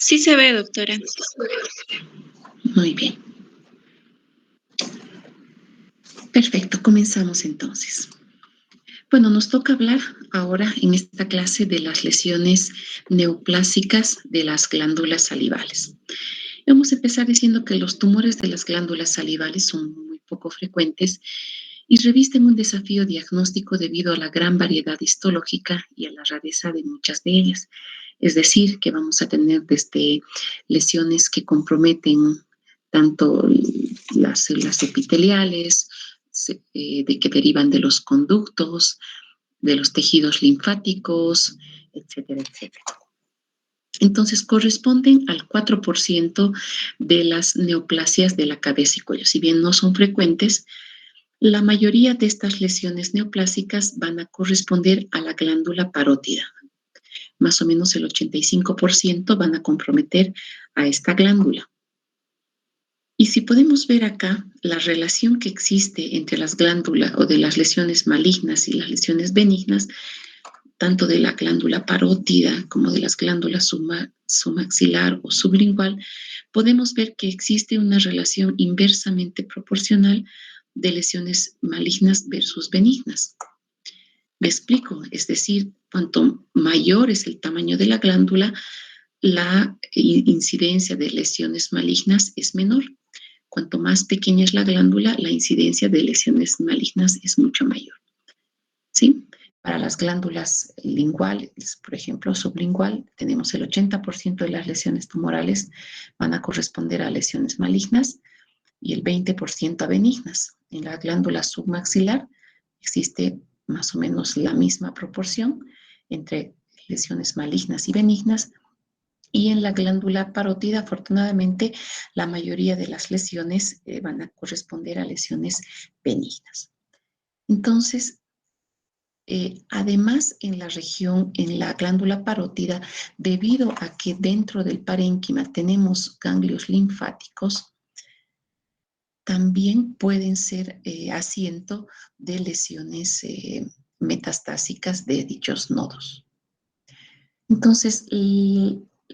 Sí se ve, doctora. Muy bien. Perfecto, comenzamos entonces. Bueno, nos toca hablar ahora en esta clase de las lesiones neoplásicas de las glándulas salivales. Vamos a empezar diciendo que los tumores de las glándulas salivales son muy poco frecuentes y revisten un desafío diagnóstico debido a la gran variedad histológica y a la rareza de muchas de ellas. Es decir, que vamos a tener desde lesiones que comprometen tanto las células epiteliales, de que derivan de los conductos, de los tejidos linfáticos, etcétera, etcétera. Entonces, corresponden al 4% de las neoplasias de la cabeza y cuello. Si bien no son frecuentes, la mayoría de estas lesiones neoplásicas van a corresponder a la glándula parótida. Más o menos el 85% van a comprometer a esta glándula. Y si podemos ver acá la relación que existe entre las glándulas o de las lesiones malignas y las lesiones benignas, tanto de la glándula parótida como de las glándulas submaxilar o sublingual, podemos ver que existe una relación inversamente proporcional de lesiones malignas versus benignas. Me explico, es decir, cuanto mayor es el tamaño de la glándula, la incidencia de lesiones malignas es menor. Cuanto más pequeña es la glándula, la incidencia de lesiones malignas es mucho mayor. ¿Sí? Para las glándulas linguales, por ejemplo, sublingual, tenemos el 80% de las lesiones tumorales van a corresponder a lesiones malignas y el 20% a benignas. En la glándula submaxilar existe más o menos la misma proporción entre lesiones malignas y benignas. Y en la glándula parótida, afortunadamente, la mayoría de las lesiones van a corresponder a lesiones benignas. Entonces, además, en la región, en la glándula parótida, debido a que dentro del parénquima tenemos ganglios linfáticos, también pueden ser asiento de lesiones metastásicas de dichos nodos. Entonces,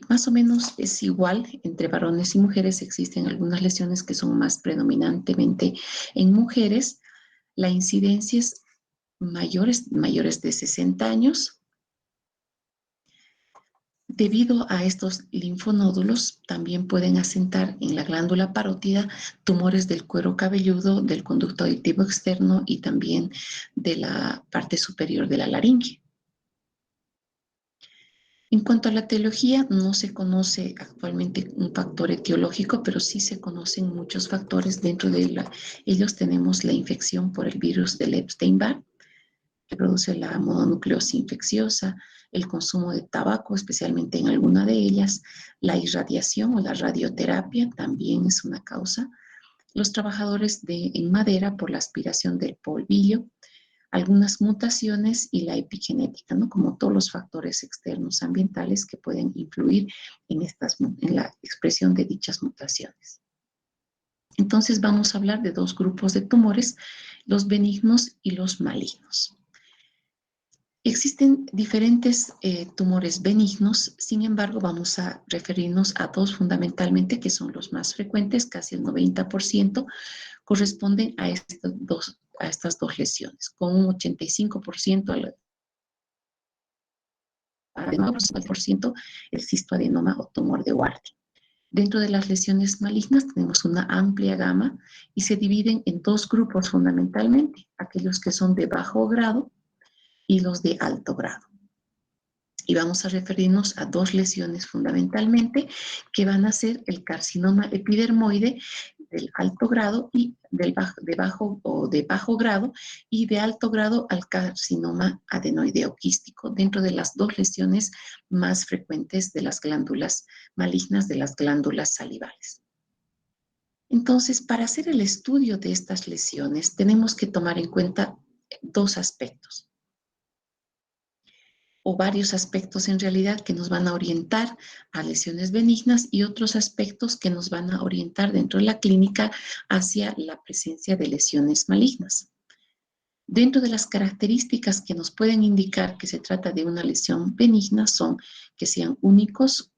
más o menos es igual entre varones y mujeres. Existen algunas lesiones que son más predominantemente en mujeres. La incidencia es mayores de 60 años. Debido a estos linfonódulos, también pueden asentar en la glándula parótida tumores del cuero cabelludo, del conducto auditivo externo y también de la parte superior de la laringe. En cuanto a la etiología, no se conoce actualmente un factor etiológico, pero sí se conocen muchos factores. Dentro de ellos tenemos la infección por el virus del Epstein-Barr, que produce la mononucleosis infecciosa, el consumo de tabaco, especialmente en alguna de ellas, la irradiación o la radioterapia también es una causa, los trabajadores en madera por la aspiración del polvillo, algunas mutaciones y la epigenética, ¿no? Como todos los factores externos ambientales que pueden influir en la expresión de dichas mutaciones. Entonces vamos a hablar de dos grupos de tumores, los benignos y los malignos. Existen diferentes tumores benignos, sin embargo, vamos a referirnos a dos fundamentalmente, que son los más frecuentes, casi el 90%, corresponden a estas dos lesiones, con un 85% al adenoma, por ciento el cistoadenoma o tumor de Warthin. Dentro de las lesiones malignas tenemos una amplia gama y se dividen en dos grupos fundamentalmente, aquellos que son de bajo grado y los de alto grado. Y vamos a referirnos a dos lesiones fundamentalmente que van a ser el carcinoma epidermoide del alto grado y de bajo grado y de alto grado al carcinoma adenoideo quístico, dentro de las dos lesiones más frecuentes de las glándulas malignas de las glándulas salivales. Entonces, para hacer el estudio de estas lesiones tenemos que tomar en cuenta dos aspectos, o varios aspectos en realidad que nos van a orientar a lesiones benignas y otros aspectos que nos van a orientar dentro de la clínica hacia la presencia de lesiones malignas. Dentro de las características que nos pueden indicar que se trata de una lesión benigna son que sean únicos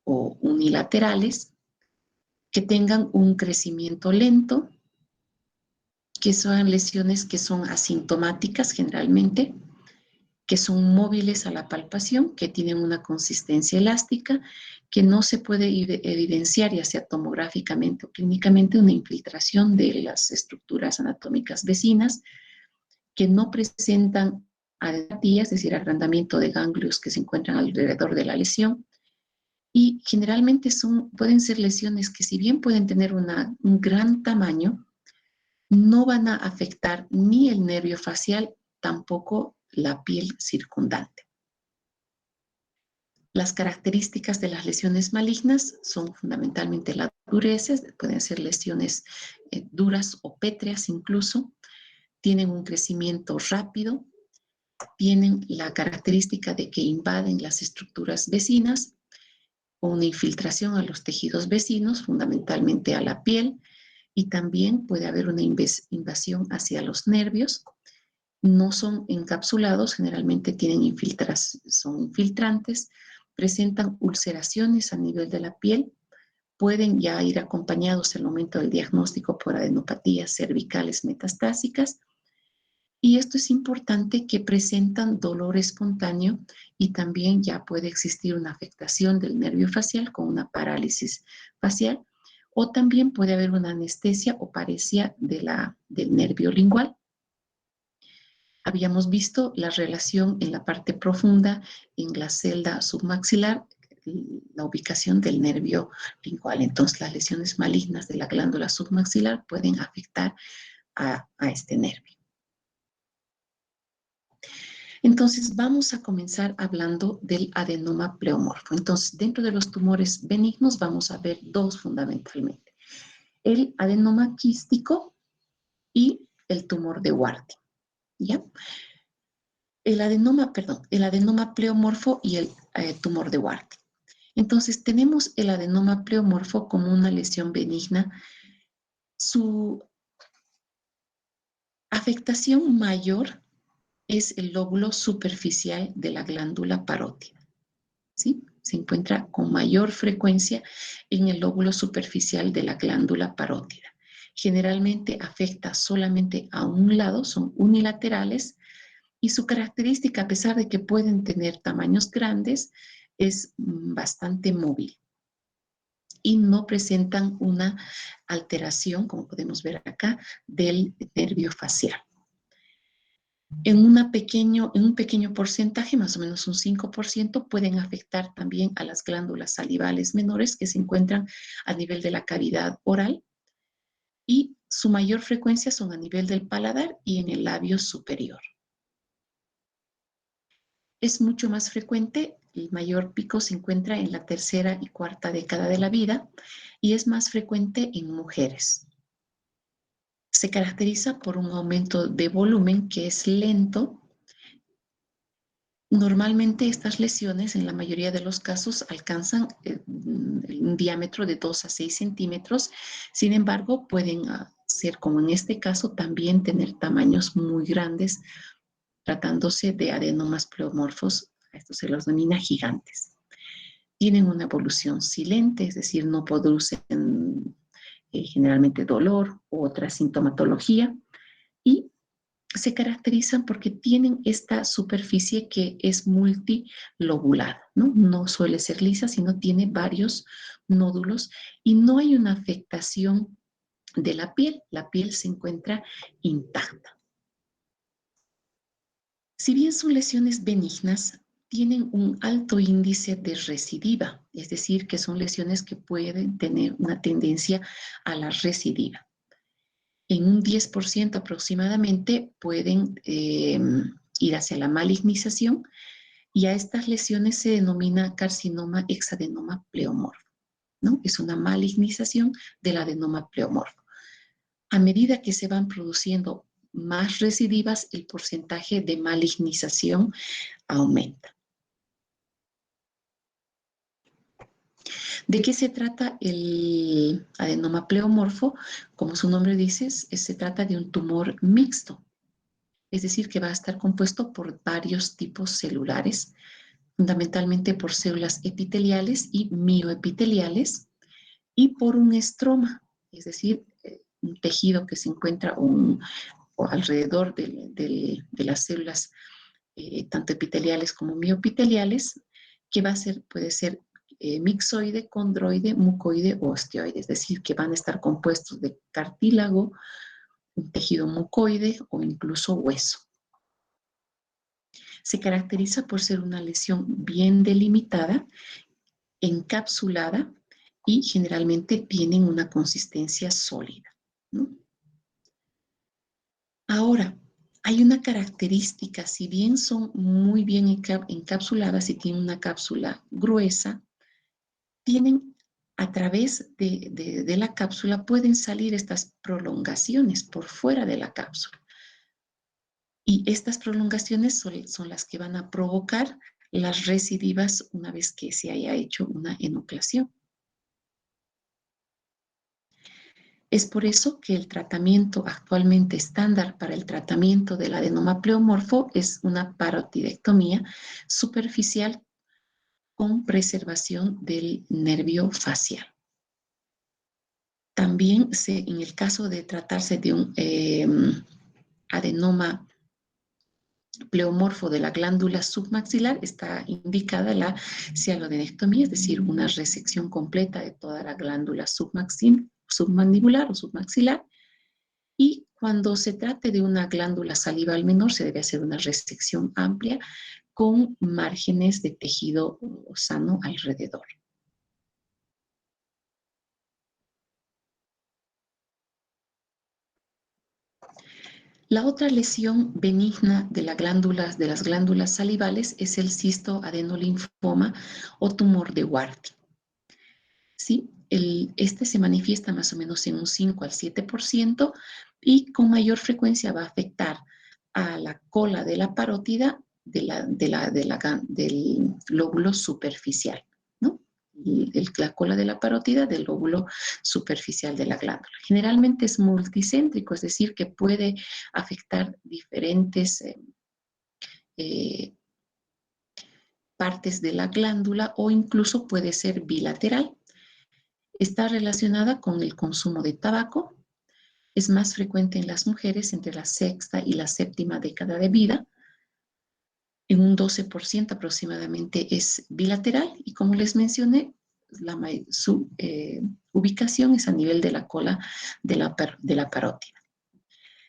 o unilaterales, que tengan un crecimiento lento, que son lesiones que son asintomáticas generalmente, que son móviles a la palpación, que tienen una consistencia elástica, que no se puede evidenciar, ya sea tomográficamente o clínicamente, una infiltración de las estructuras anatómicas vecinas, que no presentan adenopatías, es decir, agrandamiento de ganglios que se encuentran alrededor de la lesión, y generalmente pueden ser lesiones que, si bien pueden tener un gran tamaño, no van a afectar ni el nervio facial, tampoco la piel circundante. Las características de las lesiones malignas son fundamentalmente la dureza, pueden ser lesiones duras o pétreas incluso, tienen un crecimiento rápido, tienen la característica de que invaden las estructuras vecinas, o una infiltración a los tejidos vecinos, fundamentalmente a la piel, y también puede haber una invasión hacia los nervios. No son encapsulados, generalmente son infiltrantes, presentan ulceraciones a nivel de la piel, pueden ya ir acompañados en el momento del diagnóstico por adenopatías cervicales metastásicas, y esto es importante, que presentan dolor espontáneo, y también ya puede existir una afectación del nervio facial con una parálisis facial, o también puede haber una anestesia o paresia del nervio lingual. Habíamos visto la relación en la parte profunda, en la celda submaxilar, la ubicación del nervio lingual. Entonces, las lesiones malignas de la glándula submaxilar pueden afectar a este nervio. Entonces, vamos a comenzar hablando del adenoma pleomorfo. Entonces, dentro de los tumores benignos vamos a ver dos fundamentalmente: el adenoma quístico y el tumor de Warthin, ¿ya? El adenoma pleomorfo y el tumor de Warthin. Entonces, tenemos el adenoma pleomorfo como una lesión benigna. Su afectación mayor es el lóbulo superficial de la glándula parótida, ¿sí? Se encuentra con mayor frecuencia en el lóbulo superficial de la glándula parótida. Generalmente afecta solamente a un lado, son unilaterales, y su característica, a pesar de que pueden tener tamaños grandes, es bastante móvil y no presentan una alteración, como podemos ver acá, del nervio facial. En un pequeño porcentaje, más o menos un 5%, pueden afectar también a las glándulas salivales menores que se encuentran a nivel de la cavidad oral, y su mayor frecuencia son a nivel del paladar y en el labio superior. Es mucho más frecuente, el mayor pico se encuentra en la tercera y cuarta década de la vida, y es más frecuente en mujeres. Se caracteriza por un aumento de volumen que es lento. Normalmente estas lesiones, en la mayoría de los casos, alcanzan un diámetro de 2 a 6 centímetros. Sin embargo, pueden ser, como en este caso, también tener tamaños muy grandes, tratándose de adenomas pleomorfos. A estos se los denomina gigantes. Tienen una evolución silente, es decir, no producen generalmente dolor u otra sintomatología, y se caracterizan porque tienen esta superficie que es multilobulada, ¿no? No suele ser lisa, sino tiene varios nódulos, y no hay una afectación de la piel se encuentra intacta. Si bien son lesiones benignas, tienen un alto índice de recidiva, es decir, que son lesiones que pueden tener una tendencia a la recidiva. En un 10% aproximadamente pueden ir hacia la malignización, y a estas lesiones se denomina carcinoma hexadenoma pleomorfo, ¿no? Es una malignización del adenoma pleomorfo. A medida que se van produciendo más recidivas, el porcentaje de malignización aumenta. ¿De qué se trata el adenoma pleomorfo? Como su nombre dice, se trata de un tumor mixto, es decir, que va a estar compuesto por varios tipos celulares, fundamentalmente por células epiteliales y mioepiteliales y por un estroma, es decir, un tejido que se encuentra o alrededor de las células tanto epiteliales como mioepiteliales, que puede ser mixoide, condroide, mucoide o osteoide, es decir, que van a estar compuestos de cartílago, un tejido mucoide o incluso hueso. Se caracteriza por ser una lesión bien delimitada, encapsulada y generalmente tienen una consistencia sólida, ¿no? Ahora, hay una característica, si bien son muy bien encapsuladas y tienen una cápsula gruesa, tienen a través de la cápsula pueden salir estas prolongaciones por fuera de la cápsula. Y estas prolongaciones son las que van a provocar las recidivas una vez que se haya hecho una enucleación. Es por eso que el tratamiento actualmente estándar para el tratamiento del adenoma pleomorfo es una parotidectomía superficial con preservación del nervio facial. También en el caso de tratarse de un adenoma pleomorfo de la glándula submaxilar, está indicada la cialodenectomía, es decir, una resección completa de toda la glándula submandibular o submaxilar. Y cuando se trate de una glándula salival menor, se debe hacer una resección amplia con márgenes de tejido sano alrededor. La otra lesión benigna de las glándulas salivales es el cistoadenolinfoma o tumor de Warthin. ¿Sí? Este se manifiesta más o menos en un 5 al 7% y con mayor frecuencia va a afectar a la cola de la parótida del lóbulo superficial, ¿no? La cola de la parótida del lóbulo superficial de la glándula. Generalmente es multicéntrico, es decir, que puede afectar diferentes partes de la glándula o incluso puede ser bilateral. Está relacionada con el consumo de tabaco. Es más frecuente en las mujeres entre la sexta y la séptima década de vida. En un 12% aproximadamente es bilateral y como les mencioné, su ubicación es a nivel de la cola de la parótida.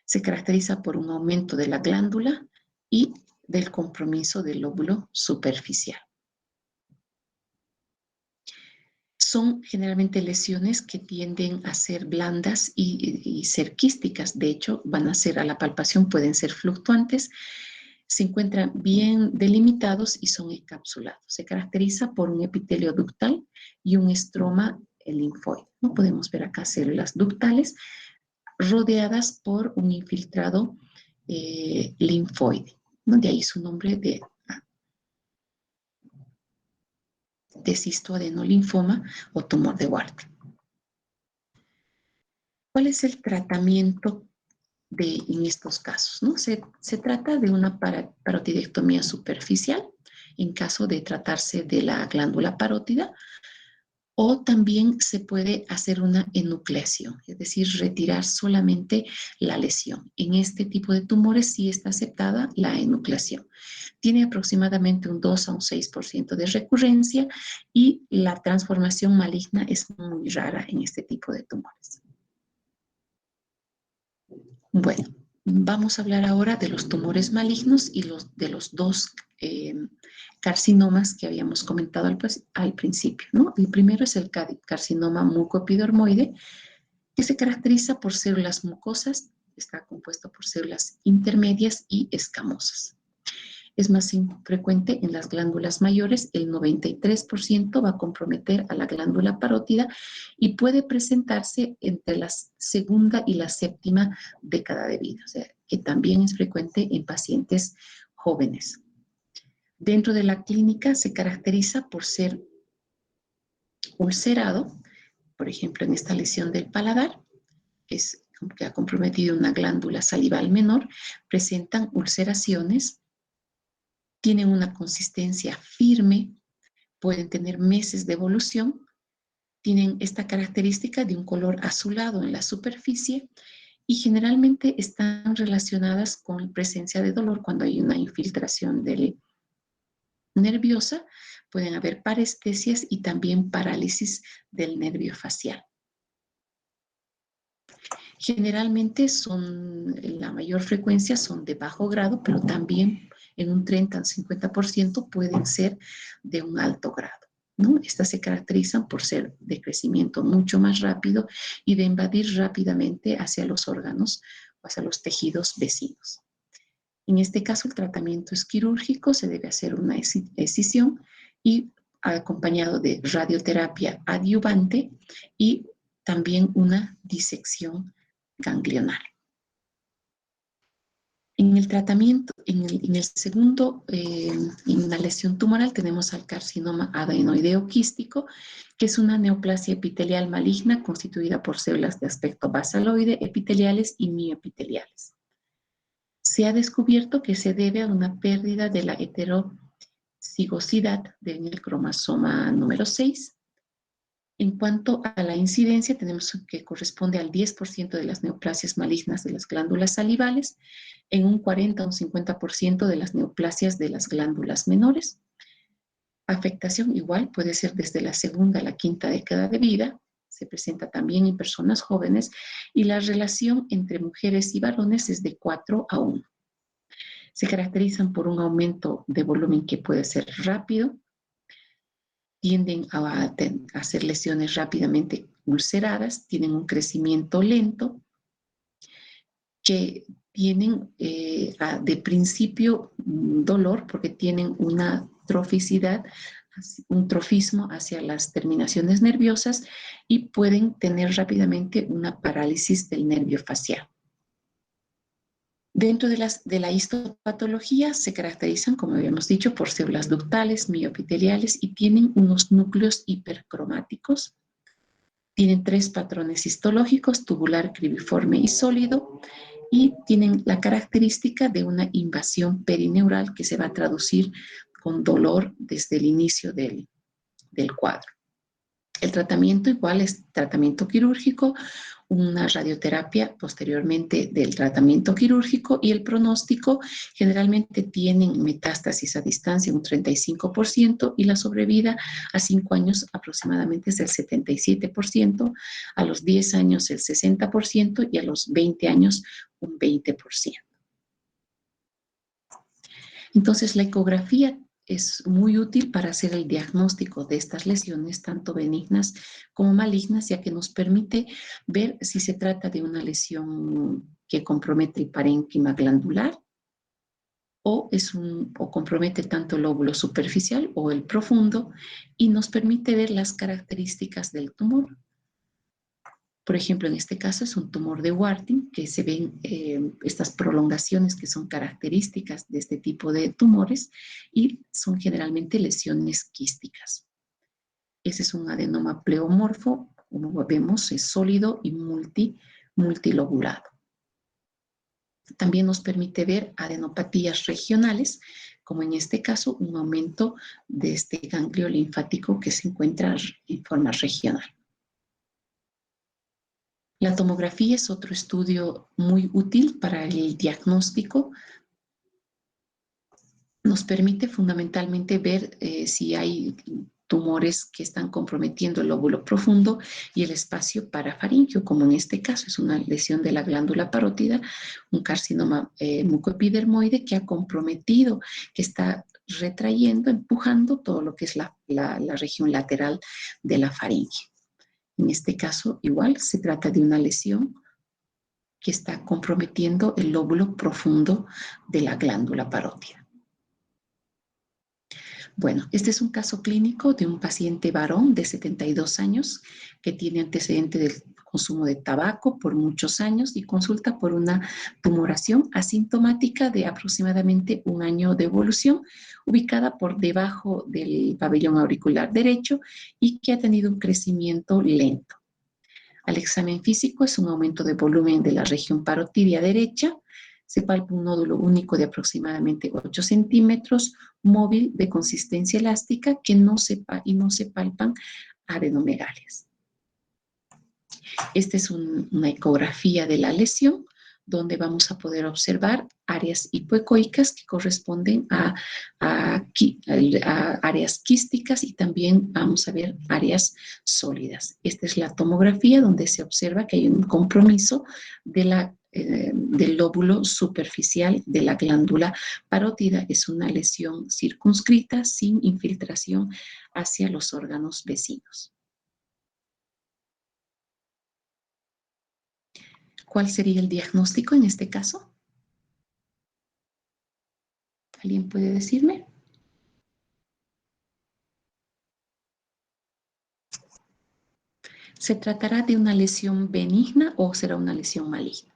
Se caracteriza por un aumento de la glándula y del compromiso del lóbulo superficial. Son generalmente lesiones que tienden a ser blandas y ser quísticas. De hecho, van a ser a la palpación, pueden ser fluctuantes, se encuentran bien delimitados y son encapsulados. Se caracteriza por un epitelio ductal y un estroma linfoide. ¿No? Podemos ver acá células ductales rodeadas por un infiltrado linfoide. ¿No? De ahí su nombre de cistoadenolinfoma o tumor de Warthin. ¿Cuál es el tratamiento en estos casos? ¿No? Se trata de una parotidectomía superficial en caso de tratarse de la glándula parótida, o también se puede hacer una enucleación, es decir, retirar solamente la lesión. En este tipo de tumores sí está aceptada la enucleación. Tiene aproximadamente un 2 a un 6% de recurrencia y la transformación maligna es muy rara en este tipo de tumores. Bueno, vamos a hablar ahora de los tumores malignos y de los dos carcinomas que habíamos comentado al principio, ¿no? El primero es el carcinoma mucoepidermoide, que se caracteriza por células mucosas, está compuesto por células intermedias y escamosas. Es más frecuente en las glándulas mayores, el 93% va a comprometer a la glándula parótida y puede presentarse entre la segunda y la séptima década de vida, o sea, que también es frecuente en pacientes jóvenes. Dentro de la clínica se caracteriza por ser ulcerado, por ejemplo, en esta lesión del paladar, que ha comprometido una glándula salival menor, presentan ulceraciones Tienen una consistencia firme, pueden tener meses de evolución, tienen esta característica de un color azulado en la superficie y generalmente están relacionadas con presencia de dolor cuando hay una infiltración nerviosa. Pueden haber parestesias y también parálisis del nervio facial. Generalmente la mayor frecuencia son de bajo grado, pero también en un 30 al 50% pueden ser de un alto grado, ¿no? Estas se caracterizan por ser de crecimiento mucho más rápido y de invadir rápidamente hacia los órganos o hacia los tejidos vecinos. En este caso, el tratamiento es quirúrgico, se debe hacer una excisión y acompañado de radioterapia adyuvante y también una disección ganglional. En el tratamiento, en el segundo, en una lesión tumoral, tenemos al carcinoma adenoideo quístico, que es una neoplasia epitelial maligna constituida por células de aspecto basaloide, epiteliales y mioepiteliales. Se ha descubierto que se debe a una pérdida de la heterocigosidad del cromosoma número 6. En cuanto a la incidencia, tenemos que corresponde al 10% de las neoplasias malignas de las glándulas salivales, en un 40 o un 50% de las neoplasias de las glándulas menores. Afectación igual puede ser desde la segunda a la quinta década de vida, se presenta también en personas jóvenes y la relación entre mujeres y varones es de 4 a 1. Se caracterizan por un aumento de volumen que puede ser rápido, tienden a hacer lesiones rápidamente ulceradas, tienen un crecimiento lento, que tienen de principio dolor porque tienen una troficidad, un trofismo hacia las terminaciones nerviosas y pueden tener rápidamente una parálisis del nervio facial. Dentro de la histopatología se caracterizan, como habíamos dicho, por células ductales, mioepiteliales y tienen unos núcleos hipercromáticos. Tienen 3 patrones histológicos, tubular, cribiforme y sólido, y tienen la característica de una invasión perineural que se va a traducir con dolor desde el inicio del cuadro. El tratamiento igual es tratamiento quirúrgico, una radioterapia posteriormente del tratamiento quirúrgico y el pronóstico generalmente tienen metástasis a distancia un 35% y la sobrevida a 5 años aproximadamente es del 77%, a los 10 años el 60% y a los 20 años un 20%. Entonces la ecografía es muy útil para hacer el diagnóstico de estas lesiones, tanto benignas como malignas, ya que nos permite ver si se trata de una lesión que compromete el parénquima glandular o compromete tanto el lóbulo superficial o el profundo y nos permite ver las características del tumor. Por ejemplo, en este caso es un tumor de Warthin, que se ven estas prolongaciones que son características de este tipo de tumores y son generalmente lesiones quísticas. Ese es un adenoma pleomorfo, como vemos, es sólido y multilobulado. También nos permite ver adenopatías regionales, como en este caso un aumento de este ganglio linfático que se encuentra en forma regional. La tomografía es otro estudio muy útil para el diagnóstico. Nos permite fundamentalmente ver si hay tumores que están comprometiendo el lóbulo profundo y el espacio parafaríngeo, como en este caso es una lesión de la glándula parótida, un carcinoma mucoepidermoide que ha comprometido, que está retrayendo, empujando todo lo que es la región lateral de la faringe. En este caso, igual, se trata de una lesión que está comprometiendo el lóbulo profundo de la glándula parótida. Bueno, este es un caso clínico de un paciente varón de 72 años que tiene antecedente del consumo de tabaco por muchos años y consulta por una tumoración asintomática de aproximadamente 1 año de evolución, ubicada por debajo del pabellón auricular derecho y que ha tenido un crecimiento lento. Al examen físico es un aumento de volumen de la región parotidia derecha, Se palpa un nódulo único de aproximadamente 8 centímetros, móvil, de consistencia elástica, que no se palpan adenomegalias. Esta es una ecografía de la lesión, donde vamos a poder observar áreas hipoecoicas que corresponden a áreas quísticas, y también vamos a ver áreas sólidas. Esta es la tomografía, donde se observa que hay un compromiso del lóbulo superficial de la glándula parótida. Es una lesión circunscrita sin infiltración hacia los órganos vecinos. ¿Cuál sería el diagnóstico en este caso? ¿Alguien puede decirme? ¿Se tratará de una lesión benigna o será una lesión maligna?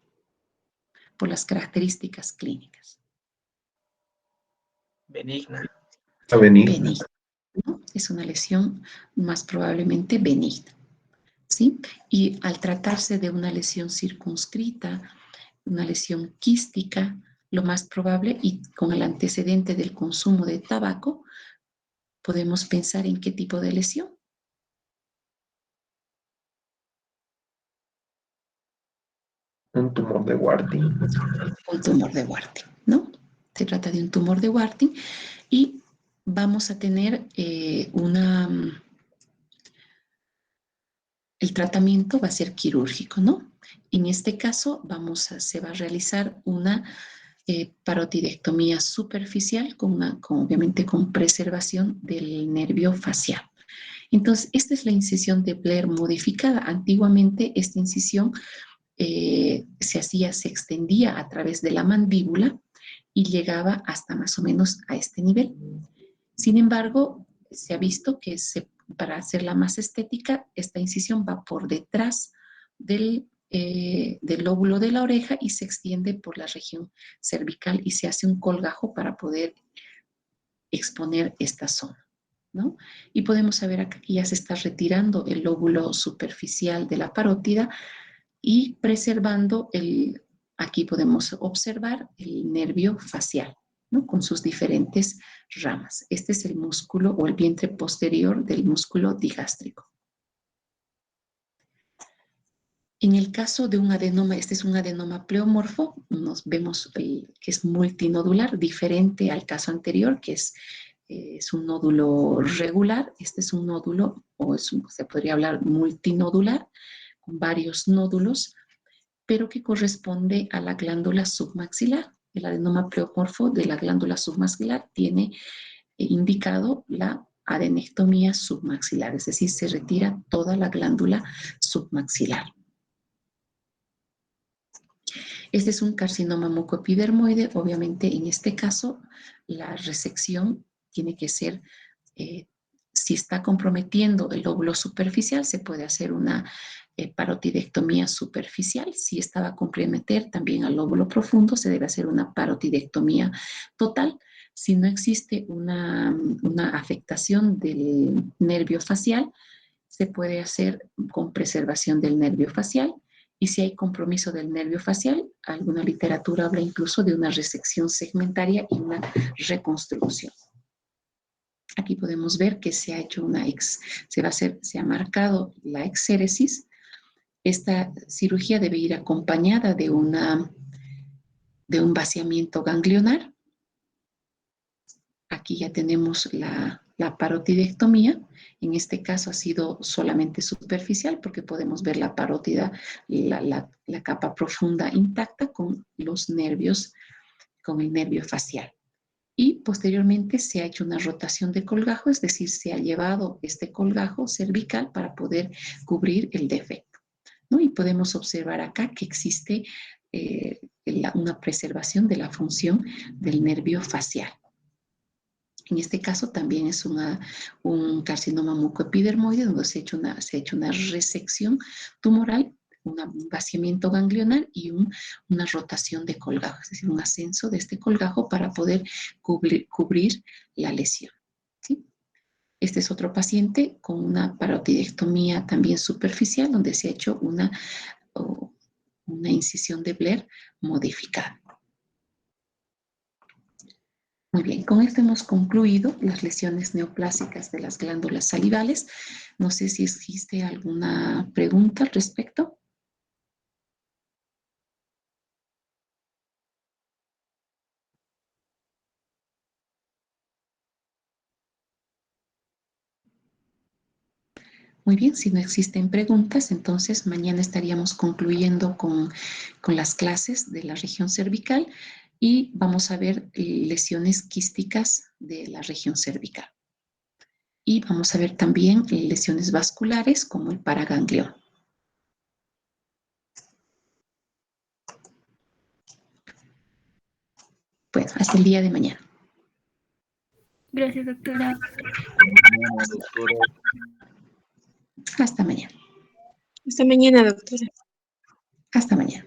Por las características clínicas. Benigna. Benigna, ¿no? Es una lesión más probablemente benigna, ¿sí? Y al tratarse de una lesión circunscrita, una lesión quística, lo más probable, y con el antecedente del consumo de tabaco, podemos pensar en qué tipo de lesión. Un tumor de Warthin. Un tumor de Warthin, ¿no? Se trata de un tumor de Warthin, y vamos a tener el tratamiento va a ser quirúrgico, ¿no? En este caso se va a realizar una parotidectomía superficial, obviamente con preservación del nervio facial. Entonces, esta es la incisión de Blair modificada. Antiguamente esta incisión se extendía a través de la mandíbula y llegaba hasta más o menos a este nivel. Sin embargo, se ha visto que para hacerla más estética, esta incisión va por detrás del lóbulo de la oreja y se extiende por la región cervical, y se hace un colgajo para poder exponer esta zona, ¿no? Y podemos saber acá que ya se está retirando el lóbulo superficial de la parótida y preservando aquí podemos observar el nervio facial, ¿no? Con sus diferentes ramas. Este es el músculo o el vientre posterior del músculo digástrico. En el caso de un adenoma, este es un adenoma pleomorfo, nos vemos que es multinodular, diferente al caso anterior, que es un nódulo regular. Este es un nódulo, se podría hablar multinodular, con varios nódulos, pero que corresponde a la glándula submaxilar. El adenoma pleomorfo de la glándula submaxilar tiene indicado la adenectomía submaxilar, es decir, se retira toda la glándula submaxilar. Este es un carcinoma mucoepidermoide. Obviamente, en este caso, la resección tiene que ser, si está comprometiendo el lóbulo superficial, se puede hacer una parotidectomía superficial. Si esta va a comprometer también al lóbulo profundo, se debe hacer una parotidectomía total. Si no existe una afectación del nervio facial, se puede hacer con preservación del nervio facial. Y si hay compromiso del nervio facial, alguna literatura habla incluso de una resección segmentaria y una reconstrucción. Aquí podemos ver que se ha hecho se ha marcado la exéresis. Esta cirugía debe ir acompañada de un vaciamiento ganglionar. Aquí ya tenemos la parotidectomía. En este caso ha sido solamente superficial, porque podemos ver la parótida, la capa profunda intacta con los nervios, con el nervio facial. Y posteriormente se ha hecho una rotación de colgajo, es decir, se ha llevado este colgajo cervical para poder cubrir el defecto, ¿no? Y podemos observar acá que existe una preservación de la función del nervio facial. En este caso también es un carcinoma mucoepidermoide, donde se ha hecho una resección tumoral, un vaciamiento ganglionar y una rotación de colgajo, es decir, un ascenso de este colgajo para poder cubrir la lesión, ¿sí? Este es otro paciente con una parotidectomía también superficial, donde se ha hecho una incisión de Blair modificada. Muy bien, con esto hemos concluido las lesiones neoplásicas de las glándulas salivales. No sé si existe alguna pregunta al respecto. Muy bien, si no existen preguntas, entonces mañana estaríamos concluyendo con las clases de la región cervical y vamos a ver lesiones quísticas de la región cervical. Y vamos a ver también lesiones vasculares como el paraganglioma. Bueno, hasta el día de mañana. Gracias, doctora. Mañana, doctora. Hasta mañana. Hasta mañana, doctora. Hasta mañana.